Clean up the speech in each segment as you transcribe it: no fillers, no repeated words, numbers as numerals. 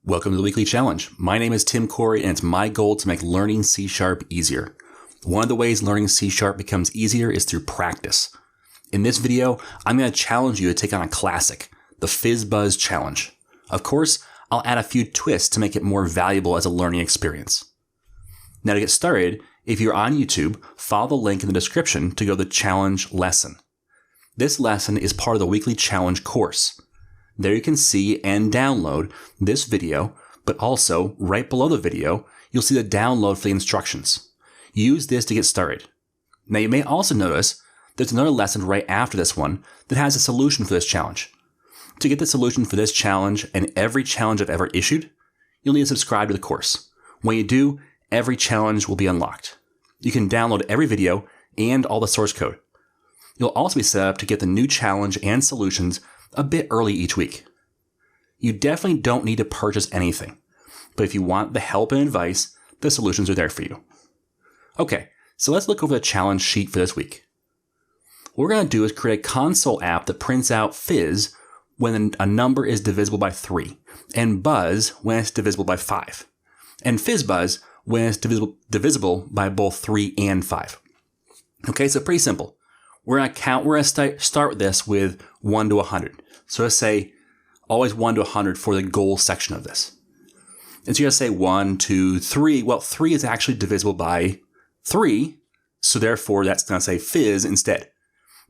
Welcome to the weekly challenge. My name is Tim Corey, and it's my goal to make learning C# easier. One of the ways learning C# becomes easier is through practice. In this video, I'm going to challenge you to take on a classic, the FizzBuzz challenge. Of course, I'll add a few twists to make it more valuable as a learning experience. Now to get started, if you're on YouTube, follow the link in the description to go to the challenge lesson. This lesson is part of the weekly challenge course. There you can see and download this video, but also right below the video, you'll see the download for the instructions. Use this to get started. Now you may also notice there's another lesson right after this one that has a solution for this challenge. To get the solution for this challenge and every challenge I've ever issued, you'll need to subscribe to the course. When you do, every challenge will be unlocked. You can download every video and all the source code. You'll also be set up to get the new challenge and solutions a bit early each week. You definitely don't need to purchase anything, but if you want the help and advice, the solutions are there for you. Okay, so let's look over the challenge sheet for this week. What we're going to do is create a console app that prints out fizz when a number is divisible by 3, and buzz when it's divisible by 5, and FizzBuzz when it's divisible by both 3 and 5. Okay, so pretty simple. We're going to start this with 1 to 100. So let's say always 1 to 100 for the goal section of this. And so you're going to say 1, 2, 3. Well, 3 is actually divisible by 3. So therefore, that's going to say fizz instead.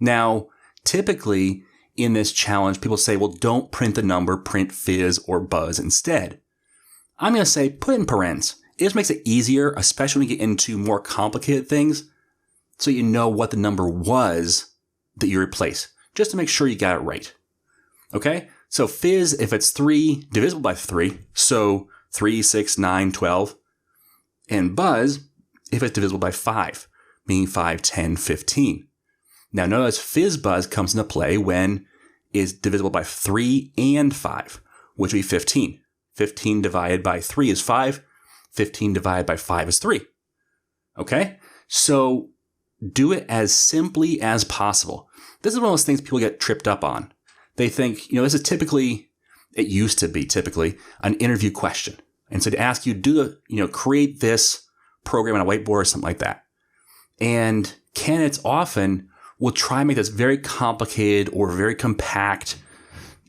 Now, typically in this challenge, people say, well, don't print the number, print fizz or buzz instead. I'm going to say put in parens. It just makes it easier, especially when you get into more complicated things, so you know what the number was that you replace, just to make sure you got it right. Okay? So fizz, if it's 3, divisible by 3, so 3, 6, 9, 12. And buzz, if it's divisible by 5, meaning 5, 10, 15. Now notice FizzBuzz comes into play when it's divisible by 3 and 5, which would be 15. 15 divided by 3 is 5. 15 divided by 5 is 3. Okay? So do it as simply as possible. This is one of those things people get tripped up on. They think, this is it used to be typically an interview question. And so to ask you, create this program on a whiteboard or something like that. And candidates often will try and make this very complicated or very compact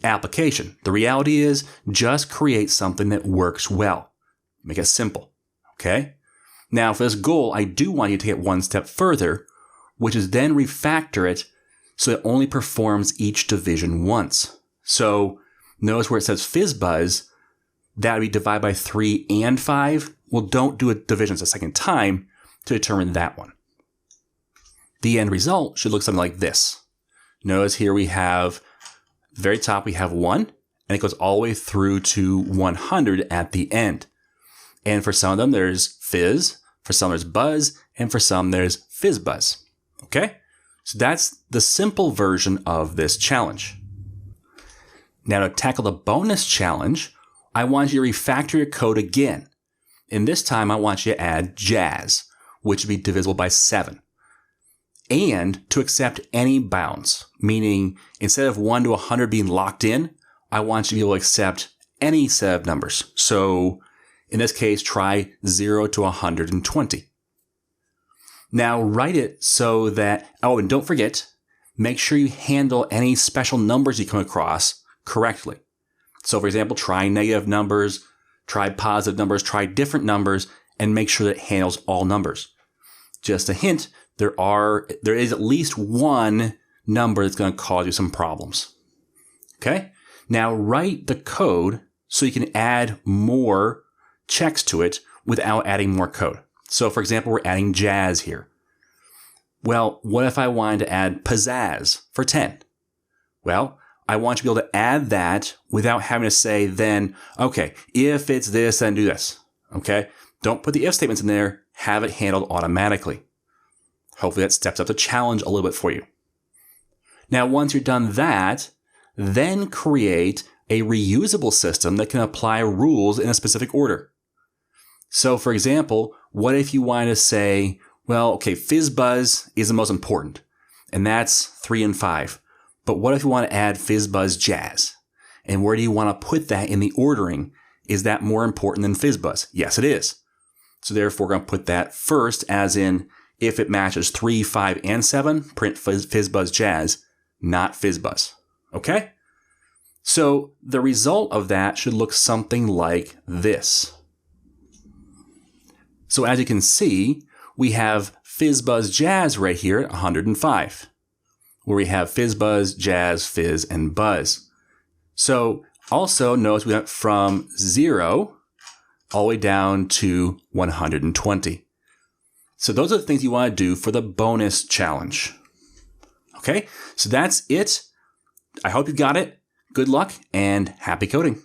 application. The reality is just create something that works well. Make it simple. Okay? Now, for this goal, I do want you to take it one step further, which is then refactor it so it only performs each division once. So notice where it says FizzBuzz, that would be divided by 3 and 5. Well, don't do a division a second time to determine that one. The end result should look something like this. Notice here we have, at the very top we have 1, and it goes all the way through to 100 at the end. And for some of them, there's fizz, for some there's buzz, and for some there's FizzBuzz. Okay? So that's the simple version of this challenge. Now to tackle the bonus challenge, I want you to refactor your code again. And this time I want you to add jazz, which would be divisible by 7. And to accept any bounds, meaning instead of 1 to 100 being locked in, I want you to be able to accept any set of numbers. So in this case, try 0 to 120. Now write it so that, and don't forget, make sure you handle any special numbers you come across correctly. So for example, try negative numbers, try positive numbers, try different numbers, and make sure that it handles all numbers. Just a hint, there is at least one number that's going to cause you some problems. Okay? Now write the code so you can add more checks to it without adding more code. So for example, we're adding jazz here. Well, what if I wanted to add pizzazz for 10? Well, I want you to be able to add that without having to say then, okay, if it's this, then do this. Okay? Don't put the if statements in there. Have it handled automatically. Hopefully that steps up the challenge a little bit for you. Now, once you're done that, then create a reusable system that can apply rules in a specific order. So for example, what if you wanted to say, well, okay, FizzBuzz is the most important, and that's 3 and 5. But what if you want to add FizzBuzz Jazz? And where do you want to put that in the ordering Is that more important than FizzBuzz? Yes, it is. So therefore, we're going to put that first, as in, if it matches 3, 5, and 7, print FizzBuzz Jazz, not FizzBuzz. Okay? So the result of that should look something like this. So as you can see, we have FizzBuzz Jazz right here at 105, where we have FizzBuzz, Jazz, Fizz, and Buzz. So also notice we went from 0 all the way down to 120. So those are the things you want to do for the bonus challenge. Okay, so that's it. I hope you got it. Good luck and happy coding.